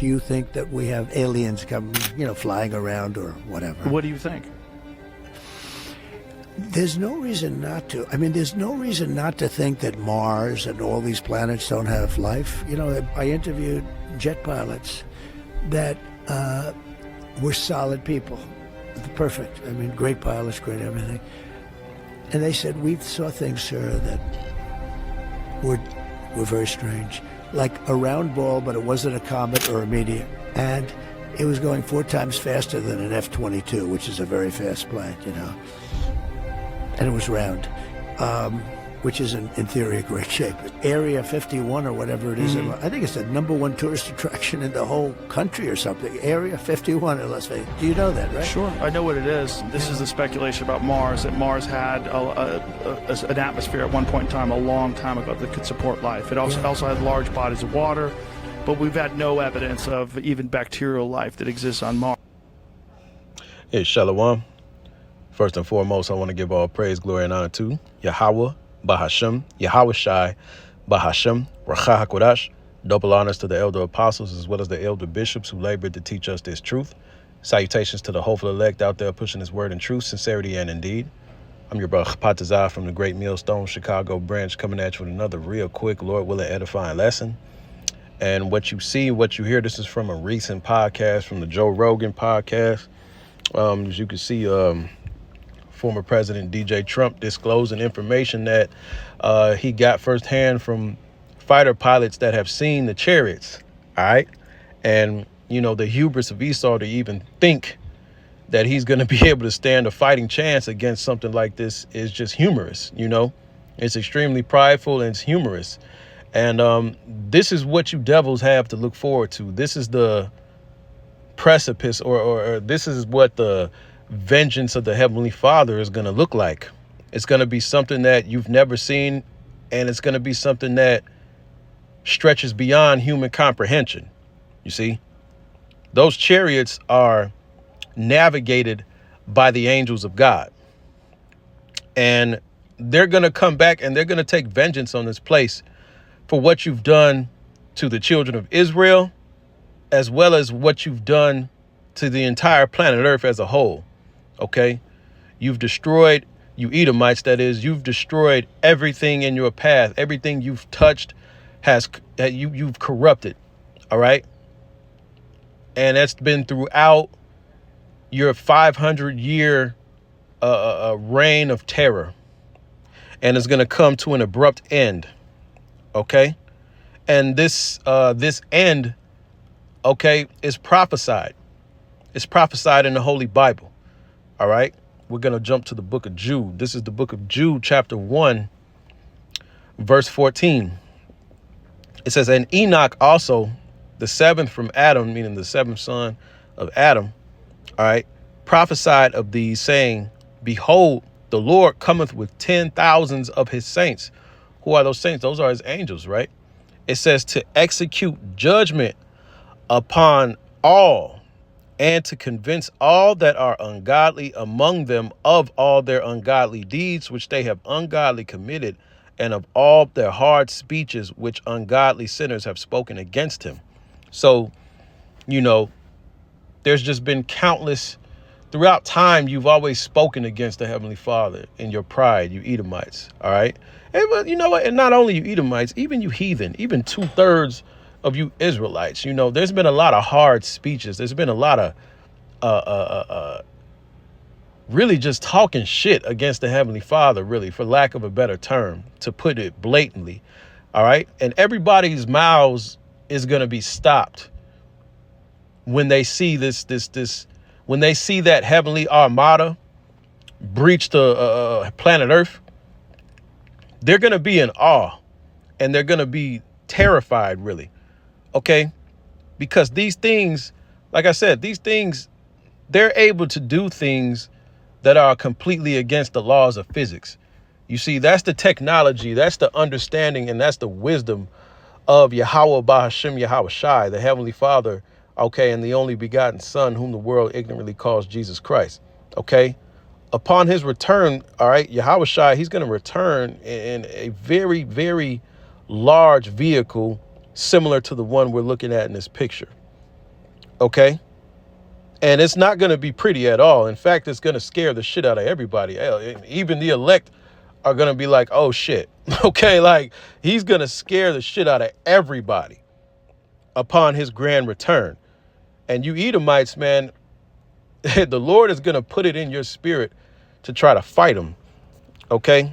do you think that we have aliens coming, flying around or whatever? What do you think? There's no reason not to. I mean, there's no reason not to think that Mars and all these planets don't have life. I interviewed jet pilots that were solid people. Perfect. I mean, great pilots, great everything. And they said, we saw things, sir, that were very strange. Like a round ball, but it wasn't a comet or a meteor. And it was going 4 times faster than an F-22, which is a very fast plane, And it was round, which is, in theory, a great shape. Area 51 or whatever it is, I think it's the #1 tourist attraction in the whole country or something. Area 51 in Las Vegas. Do you know that, right? Sure, I know what it is. This is the speculation about Mars, that Mars had an atmosphere at one point in time, a long time ago, that could support life. It also had large bodies of water, but we've had no evidence of even bacterial life that exists on Mars. Hey, Shalom. First and foremost, I want to give all praise, glory, and honor to Yahweh, Bahashem, Yahweh Shai, Bahashem, Racha HaKodash. Double honors to the elder apostles as well as the elder bishops who labored to teach us this truth. Salutations to the hopeful elect out there pushing this word in truth, sincerity, and indeed. I'm your brother Patazah from the Great Millstone Chicago branch, coming at you with another real quick, Lord willing, edifying lesson. And what you see, what you hear, this is from a recent podcast, from the Joe Rogan podcast. As you can see, former President DJ Trump disclosing information that he got firsthand from fighter pilots that have seen the chariots. All right. And, the hubris of Esau to even think that he's going to be able to stand a fighting chance against something like this is just humorous. It's extremely prideful and it's humorous. And this is what you devils have to look forward to. This is the precipice or this is what the vengeance of the Heavenly Father is going to look like. It's going to be something that you've never seen, and it's going to be something that stretches beyond human comprehension. You see, those chariots are navigated by the angels of God, and they're going to come back and they're going to take vengeance on this place for what you've done to the children of Israel, as well as what you've done to the entire planet Earth as a whole. Okay, you've destroyed, you Edomites, that is, you've destroyed everything in your path. Everything you've touched you've corrupted. All right. And that's been throughout your 500-year reign of terror. And it's going to come to an abrupt end. OK, and this end, OK, is prophesied. It's prophesied in the Holy Bible. All right, we're going to jump to the book of Jude. This is the book of Jude, chapter 1, verse 14. It says, and Enoch also, the seventh from Adam, meaning the seventh son of Adam, all right, prophesied of these, saying, behold, the Lord cometh with 10,000s of his saints. Who are those saints? Those are his angels, right? It says to execute judgment upon all, and to convince all that are ungodly among them of all their ungodly deeds which they have ungodly committed, and of all their hard speeches which ungodly sinners have spoken against him. So, there's just been countless, throughout time, you've always spoken against the Heavenly Father in your pride, you Edomites, all right? And, but you know what? And not only you Edomites, even you heathen, even 2/3 of you Israelites, there's been a lot of hard speeches. There's been a lot of really just talking shit against the Heavenly Father, really, for lack of a better term, to put it blatantly. All right. And everybody's mouths is going to be stopped when they see when they see that heavenly armada breach the planet Earth. They're going to be in awe, and they're going to be terrified, really. OK, because these things, like I said, these things, they're able to do things that are completely against the laws of physics. You see, that's the technology, that's the understanding, and that's the wisdom of Yahweh Bahashem Yahweh Shai, the Heavenly Father, OK, and the only begotten Son, whom the world ignorantly calls Jesus Christ. OK, upon his return, all right, Yahweh Shai, he's going to return in a very, very large vehicle, similar to the one we're looking at in this picture. Okay. And it's not going to be pretty at all. In fact, it's going to scare the shit out of everybody. Even the elect are going to be like, oh shit. Okay. Like, he's going to scare the shit out of everybody upon his grand return. And you Edomites, man, the Lord is going to put it in your spirit to try to fight him. Okay.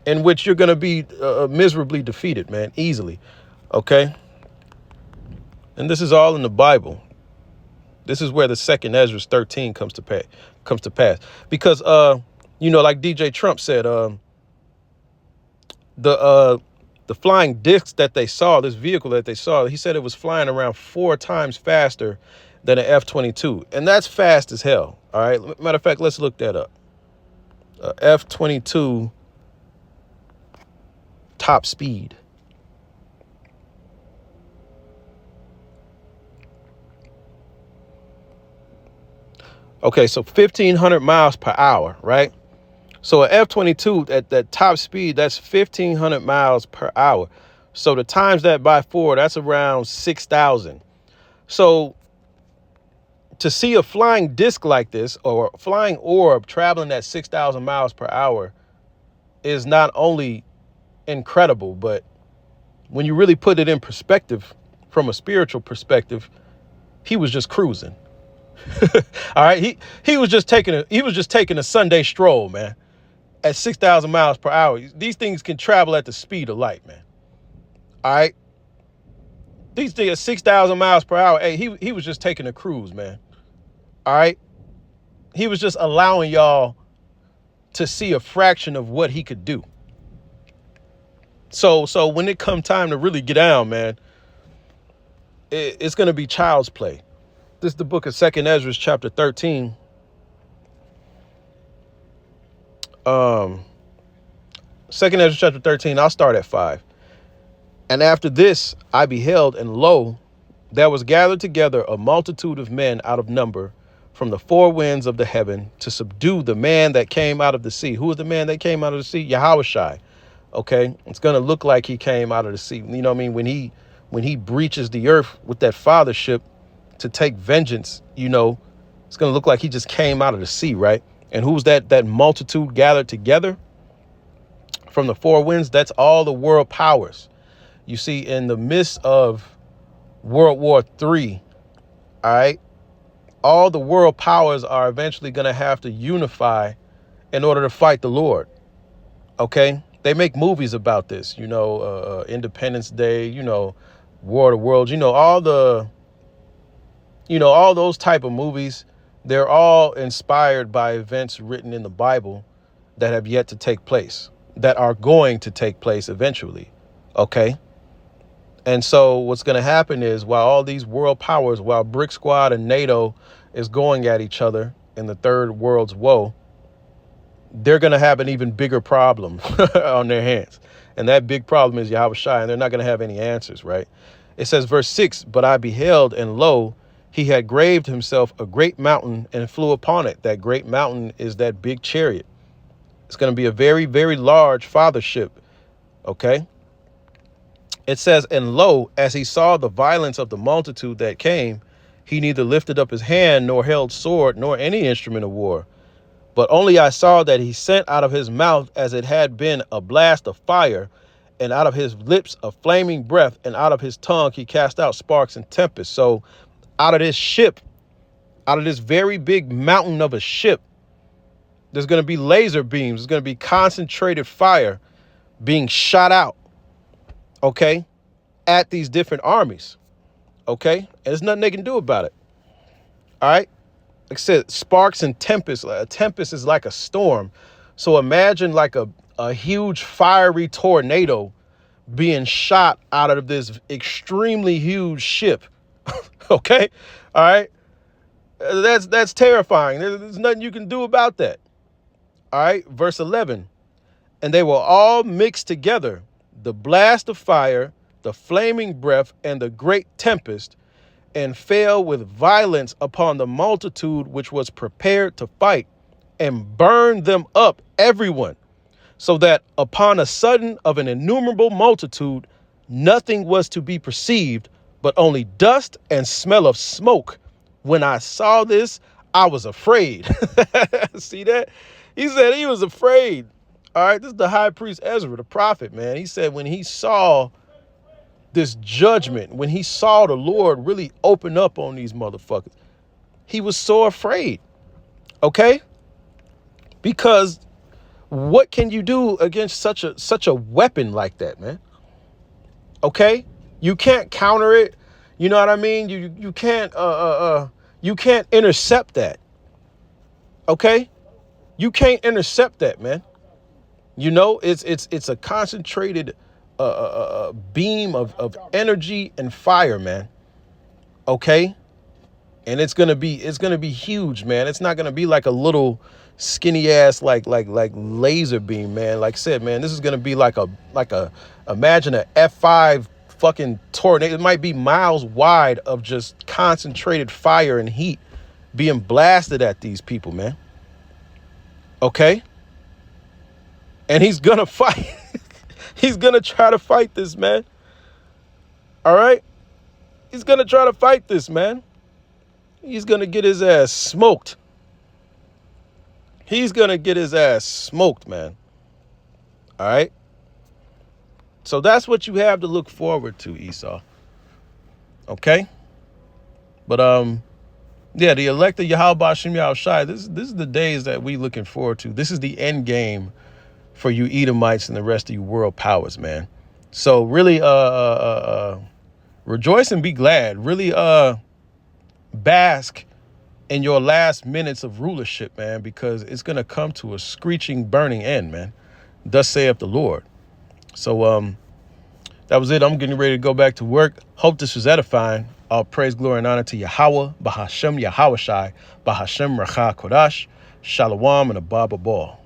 In which you're going to be miserably defeated, man, easily. Okay. And this is all in the Bible. This is where the second Ezra 13 comes to pass. Because, like DJ Trump said, the flying discs that they saw, this vehicle that they saw, he said it was flying around 4 times faster than an F-22. And that's fast as hell. All right. Matter of fact, let's look that up. F-22 top speed. Okay, so 1,500 miles per hour, right? So an F-22 at that top speed, that's 1,500 miles per hour. So to times that by 4, that's around 6,000. So to see a flying disc like this or a flying orb traveling at 6,000 miles per hour is not only incredible, but when you really put it in perspective, from a spiritual perspective, he was just cruising. All right. He was just taking a Sunday stroll, man, at 6,000 miles per hour. These things can travel at the speed of light, man. All right. These things at 6,000 miles per hour. Hey, he was just taking a cruise, man. All right. He was just allowing y'all to see a fraction of what he could do. So when it come time to really get down, man, it's going to be child's play. This is the book of 2nd Ezra, chapter 13. 2nd Ezra, chapter 13, I'll start at 5. And after this, I beheld, and lo, there was gathered together a multitude of men out of number from the 4 winds of the heaven to subdue the man that came out of the sea. Who was the man that came out of the sea? Yahushai. Okay, it's going to look like he came out of the sea. You know what I mean? When he breaches the earth with that fathership to take vengeance, it's going to look like he just came out of the sea, right? And who's that multitude gathered together from the 4 winds? That's all the world powers. You see, in the midst of World War III, all right, all the world powers are eventually going to have to unify in order to fight the Lord. Okay? They make movies about this, Independence Day, War of the Worlds, all those type of movies. They're all inspired by events written in the Bible that have yet to take place, that are going to take place eventually. Okay. And so what's going to happen is while all these world powers, while BRIC Squad and NATO is going at each other in the third world's woe, they're going to have an even bigger problem on their hands. And that big problem is Yahushua, and they're not going to have any answers, right? It says, verse 6, but I beheld, and lo, he had graved himself a great mountain and flew upon it. That great mountain is that big chariot. It's going to be a very, very large fathership. Okay. It says, and lo, as he saw the violence of the multitude that came, he neither lifted up his hand, nor held sword, nor any instrument of war. But only I saw that he sent out of his mouth as it had been a blast of fire, and out of his lips a flaming breath, and out of his tongue he cast out sparks and tempests. So out of this ship, out of this very big mountain of a ship, there's going to be laser beams. There's going to be concentrated fire being shot out, okay, at these different armies, okay? And there's nothing they can do about it, all right? Like I said, sparks and tempests. A tempest is like a storm. So imagine like a huge fiery tornado being shot out of this extremely huge ship. Okay. All right. That's terrifying. There's nothing you can do about that. All right. Verse 11. And they were all mixed together, the blast of fire, the flaming breath, and the great tempest, and fell with violence upon the multitude which was prepared to fight, and burned them up, everyone, so that upon a sudden of an innumerable multitude, nothing was to be perceived, but only dust and smell of smoke when I saw this, I was afraid. See that? He said he was afraid. All right, this is the high priest Ezra, the prophet, man. He said when he saw this judgment, when he saw the Lord really open up on these motherfuckers, he was so afraid. Okay? Because what can you do against such a weapon like that, man? Okay? You can't counter it. You know what I mean? You can't intercept that. Okay? You can't intercept that, man. You know, it's a concentrated beam of energy and fire, man. Okay? And it's gonna be huge, man. It's not gonna be like a little skinny ass like laser beam, man. Like I said, man, this is gonna be like a imagine a F5 fucking tornado. It might be miles wide of just concentrated fire and heat being blasted at these people, man. Okay? And he's gonna fight. He's gonna try to fight this, man. All right? He's gonna try to fight this, man. He's gonna get his ass smoked. He's gonna get his ass smoked, man. All right? So that's what you have to look forward to, Esau. Okay? But yeah, the elect of Yahweh Hashem Yahushai, this is the days that we looking forward to. This is the end game for you Edomites and the rest of you world powers, man. So really rejoice and be glad. Really bask in your last minutes of rulership, man, because it's gonna come to a screeching, burning end, man. Thus saith the Lord. So that was it. I'm getting ready to go back to work. Hope this was edifying. All praise, glory, and honor to Yahweh, Bahashem, Yahushai, Bahashem, Racha Kodash, Shalom, and Abba Ball.